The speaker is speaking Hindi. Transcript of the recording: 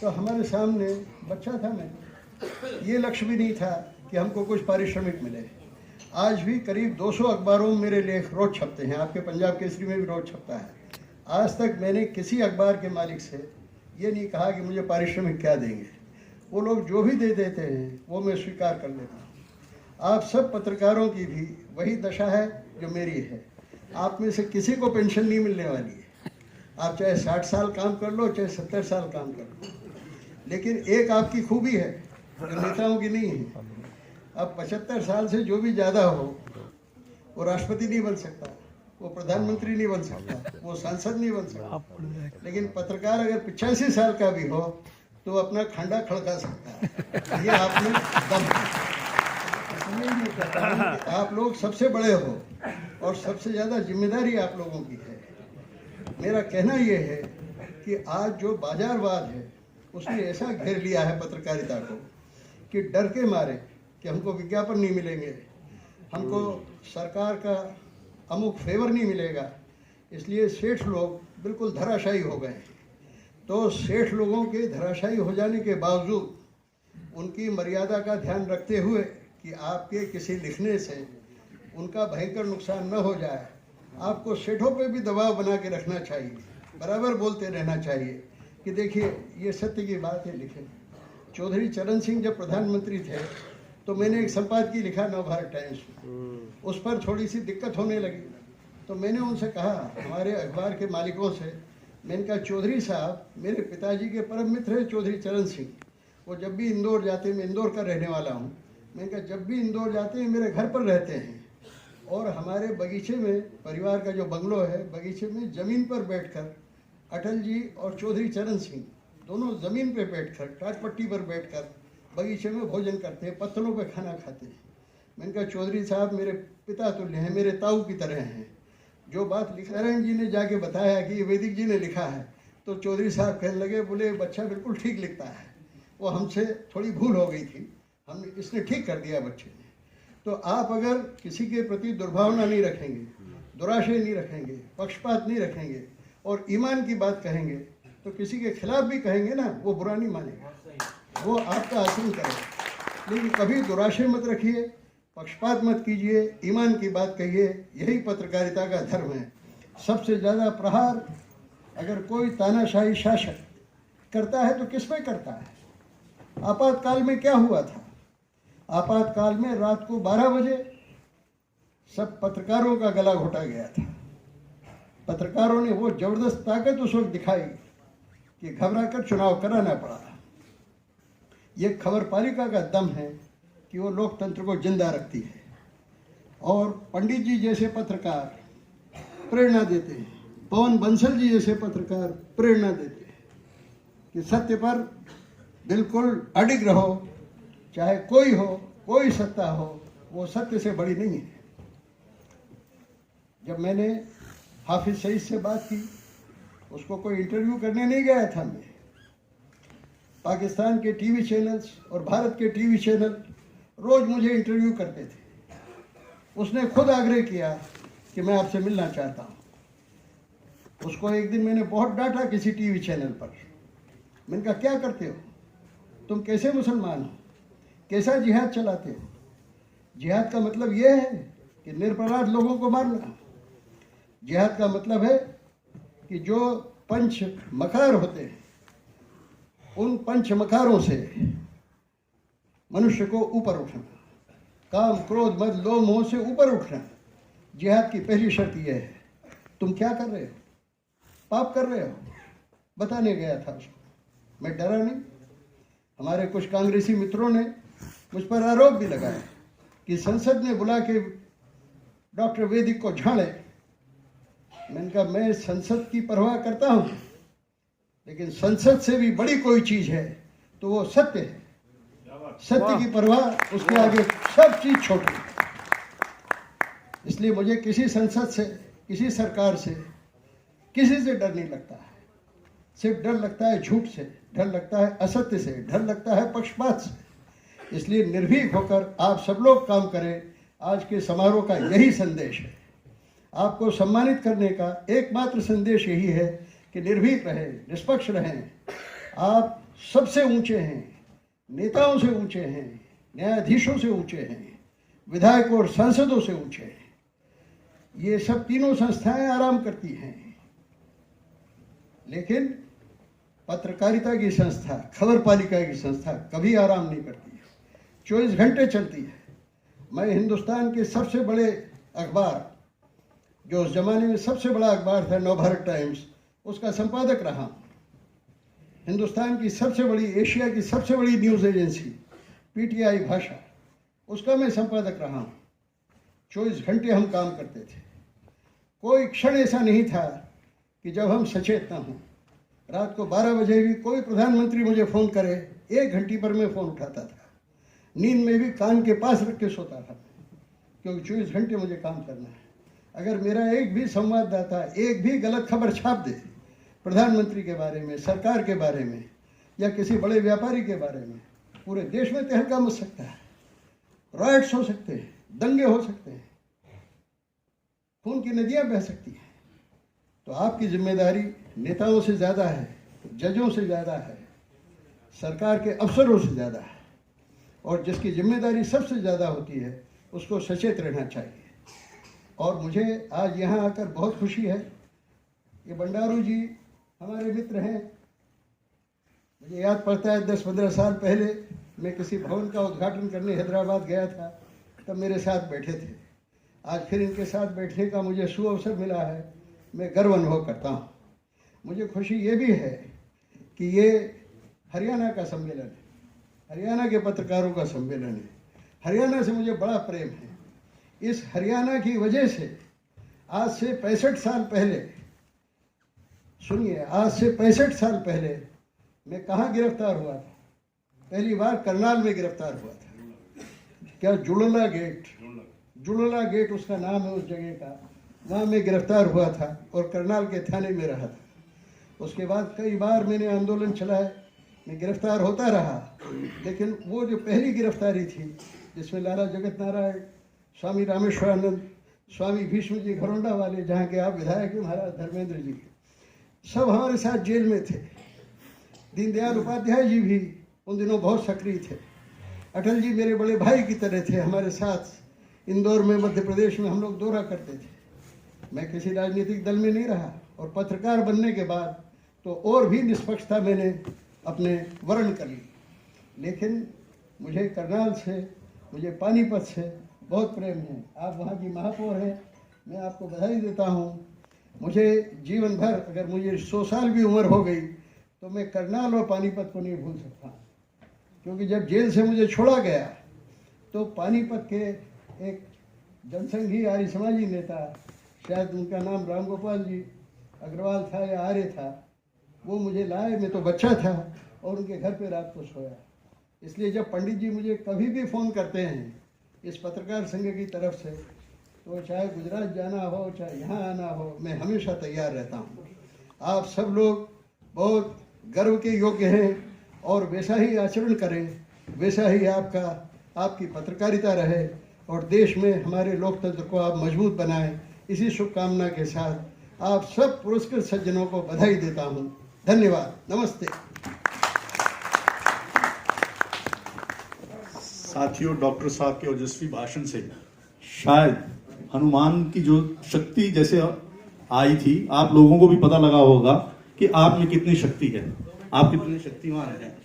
तो हमारे सामने बच्चा था, मैं ये लक्ष्य भी नहीं था कि हमको कुछ पारिश्रमिक मिले। आज भी करीब 200 अखबारों में मेरे लेख रोज छपते हैं, आपके पंजाब केसरी में भी रोज छपता है। आज तक मैंने किसी अखबार के मालिक से ये नहीं कहा कि मुझे पारिश्रमिक क्या देंगे। वो लोग जो भी दे देते हैं वो मैं स्वीकार कर लेता हूँ। आप सब पत्रकारों की भी वही दशा है जो मेरी है। आप में से किसी को पेंशन नहीं मिलने वाली है। आप चाहे 60 साल काम कर लो, चाहे 70 साल काम कर लो, लेकिन एक आपकी खूबी है जो नेताओं की नहीं है। अब 75 साल से जो भी ज़्यादा हो वो राष्ट्रपति नहीं बन सकता, वो प्रधानमंत्री नहीं बन सकता, वो सांसद नहीं बन सकता, लेकिन पत्रकार अगर 85 साल का भी हो तो अपना खंडा खड़का सकता है। ये आप में दम है। इसलिए मैं कहता हूं कि आप लोग सबसे बड़े हो और सबसे ज़्यादा जिम्मेदारी आप लोगों की है। मेरा कहना ये है कि आज जो बाजारवाद है उसने ऐसा घेर लिया है पत्रकारिता को कि डर के मारे कि हमको विज्ञापन नहीं मिलेंगे, हमको सरकार का अमुक फेवर नहीं मिलेगा, इसलिए सेठ लोग बिल्कुल धराशायी हो गए। तो सेठ लोगों के धराशायी हो जाने के बावजूद उनकी मर्यादा का ध्यान रखते हुए कि आपके किसी लिखने से उनका भयंकर नुकसान न हो जाए, आपको सेठों पे भी दबाव बना के रखना चाहिए। बराबर बोलते रहना चाहिए कि देखिए ये सत्य की बात है, लिखे। चौधरी चरण सिंह जब प्रधानमंत्री थे तो मैंने एक संपादकीय लिखा नवभारत टाइम्स में, उस पर थोड़ी सी दिक्कत होने लगी तो मैंने उनसे कहा, हमारे अखबार के मालिकों से, मैंने कहा चौधरी साहब मेरे पिताजी के परम मित्र हैं चौधरी चरण सिंह, वो जब भी इंदौर जाते, मैं इंदौर का रहने वाला हूँ, मैंने कहा जब भी इंदौर जाते हैं मेरे घर पर रहते हैं और हमारे बगीचे में, परिवार का जो बंगलो है, बगीचे में ज़मीन पर बैठकर अटल जी और चौधरी चरण सिंह दोनों ज़मीन पे बैठकर, टाट पट्टी पर बैठकर बगीचे में भोजन करते हैं, पत्थरों पे खाना खाते हैं। मैंने कहा चौधरी साहब मेरे पिता तुल्य हैं, मेरे ताऊ की तरह हैं। जो बात नारायण जी ने जाके बताया कि ये वैदिक जी ने लिखा है तो चौधरी साहब कहने लगे, बोले बच्चा बिल्कुल ठीक लिखता है, वो हमसे थोड़ी भूल हो गई थी, हमने इसने ठीक कर दिया बच्चे ने। तो आप अगर किसी के प्रति दुर्भावना नहीं रखेंगे, दुराशय नहीं रखेंगे, पक्षपात नहीं रखेंगे और ईमान की बात कहेंगे तो किसी के खिलाफ भी कहेंगे ना, वो बुरा नहीं मानेगा, वो आपका आसन करेगा। लेकिन कभी दुराशय मत रखिए, पक्षपात मत कीजिए, ईमान की बात कहिए, यही पत्रकारिता का धर्म है। सबसे ज़्यादा प्रहार अगर कोई तानाशाही शासक करता है तो किस पे करता है? आपातकाल में क्या हुआ था? आपातकाल में रात को 12 बजे सब पत्रकारों का गला घोटा गया था। पत्रकारों ने वो जबरदस्त ताकत उस वक्त दिखाई कि घबराकर चुनाव कराना पड़ा। ये खबरपालिका का दम है कि वो लोकतंत्र को जिंदा रखती है। और पंडित जी जैसे पत्रकार प्रेरणा देते हैं, पवन बंसल जी जैसे पत्रकार प्रेरणा देते हैं कि सत्य पर बिल्कुल अडिग रहो, चाहे कोई हो, कोई सत्ता हो, वो सत्य से बड़ी नहीं है। जब मैंने हाफिज सईद से बात की, उसको कोई इंटरव्यू करने नहीं गया था मैं। पाकिस्तान के टीवी चैनल्स और भारत के टीवी चैनल रोज मुझे इंटरव्यू करते थे। उसने खुद आग्रह किया कि मैं आपसे मिलना चाहता हूँ। उसको एक दिन मैंने बहुत डांटा किसी टीवी चैनल पर। मैंने कहा क्या करते हो तुम, कैसे मुसलमान हो, कैसा जिहाद चलाते हो? जिहाद का मतलब यह है कि निरपराध लोगों को मारना। जिहाद का मतलब है कि जो पंच मकार होते हैं उन पंच मकारों से मनुष्य को ऊपर उठना, काम क्रोध मद लोभ मोह से ऊपर उठना। जिहाद की पहली शर्त यह है। तुम क्या कर रहे हो, पाप कर रहे हो, बताने गया था उसको। मैं डरा नहीं। हमारे कुछ कांग्रेसी मित्रों ने मुझ पर आरोप भी लगाया कि संसद ने बुला के डॉक्टर वैदिक को झाड़े। मैंने कहा मैं संसद की परवाह करता हूँ, लेकिन संसद से भी बड़ी कोई चीज है तो वो सत्य है। सत्य की परवाह, उसके आगे सब चीज छोटी। इसलिए मुझे किसी संसद से, किसी सरकार से, किसी से डर नहीं लगता है। सिर्फ डर लगता है झूठ से, डर लगता है असत्य से, डर लगता है पक्षपात से। इसलिए निर्भीक होकर आप सब लोग काम करें। आज के समारोह का यही संदेश है। आपको सम्मानित करने का एकमात्र संदेश यही है कि निर्भीक रहें, निष्पक्ष रहें। आप सबसे ऊंचे हैं, नेताओं से ऊंचे हैं, न्यायाधीशों से ऊंचे हैं, विधायकों और सांसदों से ऊंचे हैं। ये सब तीनों संस्थाएं आराम करती हैं, लेकिन पत्रकारिता की संस्था, खबर पालिका की संस्था कभी आराम नहीं करती है, 24 घंटे चलती है। मैं हिंदुस्तान के सबसे बड़े अखबार, जो उस जमाने में सबसे बड़ा अखबार था नवभारत टाइम्स, उसका संपादक रहा हूँ। हिंदुस्तान की सबसे बड़ी, एशिया की सबसे बड़ी न्यूज़ एजेंसी पीटीआई भाषा, उसका मैं संपादक रहा हूँ। 24 घंटे हम काम करते थे। कोई क्षण ऐसा नहीं था कि जब हम सचेत ना हों। रात को 12 बजे भी कोई प्रधानमंत्री मुझे फ़ोन करे, 1 घंटे पर मैं फ़ोन उठाता था। नींद में भी कान के पास रख के सोता था, क्योंकि 24 घंटे मुझे काम करना है। अगर मेरा एक भी संवाददाता एक भी गलत खबर छाप दे प्रधानमंत्री के बारे में, सरकार के बारे में, या किसी बड़े व्यापारी के बारे में, पूरे देश में तहलका मच सकता है, राइट्स हो सकते हैं, दंगे हो सकते हैं, खून की नदियां बह सकती हैं। तो आपकी जिम्मेदारी नेताओं से ज़्यादा है, जजों से ज़्यादा है, सरकार के अफसरों से ज़्यादा है, और जिसकी जिम्मेदारी सबसे ज़्यादा होती है उसको सचेत रहना चाहिए। और मुझे आज यहाँ आकर बहुत खुशी है। ये भंडारू जी हमारे मित्र हैं। मुझे याद पड़ता है 10-15 साल पहले मैं किसी भवन का उद्घाटन करने हैदराबाद गया था, तब मेरे साथ बैठे थे। आज फिर इनके साथ बैठने का मुझे सुअवसर मिला है। मैं गर्व अनुभव करता हूँ। मुझे खुशी ये भी है कि ये हरियाणा का सम्मेलन है, हरियाणा के पत्रकारों का सम्मेलन है। हरियाणा से मुझे बड़ा प्रेम है। इस हरियाणा की वजह से आज से 65 साल पहले, सुनिए, आज से 65 साल पहले मैं कहाँ गिरफ्तार हुआ था? पहली बार करनाल में गिरफ्तार हुआ था। क्या जुड़ला गेट, जुड़ला गेट उसका नाम है उस जगह का, वहाँ मैं गिरफ्तार हुआ था और करनाल के थाने में रहा था। उसके बाद कई बार मैंने आंदोलन चलाए, मैं गिरफ्तार होता रहा, लेकिन वो जो पहली गिरफ्तारी थी जिसमें लाला जगत नारायण, स्वामी रामेश्वरानंद, स्वामी भीष्म जी घरोंडा वाले, जहाँ के आप विधायक हैं, महाराज धर्मेंद्र जी, सब हमारे साथ जेल में थे। दीनदयाल उपाध्याय जी भी उन दिनों बहुत सक्रिय थे। अटल जी मेरे बड़े भाई की तरह थे, हमारे साथ इंदौर में, मध्य प्रदेश में हम लोग दौरा करते थे। मैं किसी राजनीतिक दल में नहीं रहा, और पत्रकार बनने के बाद तो और भी निष्पक्षता मैंने अपने वर्ण कर ली। लेकिन मुझे करनाल से, मुझे पानीपत से बहुत प्रेम है। आप वहाँ की महापौर हैं, मैं आपको बधाई देता हूँ। मुझे जीवन भर, अगर मुझे 100 साल भी उम्र हो गई, तो मैं करनाल और पानीपत को नहीं भूल सकता, क्योंकि जब जेल से मुझे छोड़ा गया तो पानीपत के एक जनसंघी आर्य समाजी नेता, शायद उनका नाम रामगोपाल जी अग्रवाल था या आर्य था, वो मुझे लाए। मैं तो बच्चा था और उनके घर पे रात को सोया। इसलिए जब पंडित जी मुझे कभी भी फ़ोन करते हैं इस पत्रकार संघ की तरफ से, तो चाहे गुजरात जाना हो, चाहे यहाँ आना हो, मैं हमेशा तैयार रहता हूँ। आप सब लोग बहुत गर्व के योग्य हैं, और वैसा ही आचरण करें, वैसा ही आपकी पत्रकारिता रहे, और देश में हमारे लोकतंत्र को आप मजबूत बनाएं। इसी शुभकामना के साथ आप सब पुरस्कृत सज्जनों को बधाई देता हूँ। धन्यवाद, नमस्ते। साथियों, डॉक्टर साहब के ओजस्वी भाषण से शायद हनुमान की जो शक्ति जैसे आई थी, आप लोगों को भी पता लगा होगा कि आप में कितनी शक्ति है, आप कितने शक्तिमान हैं।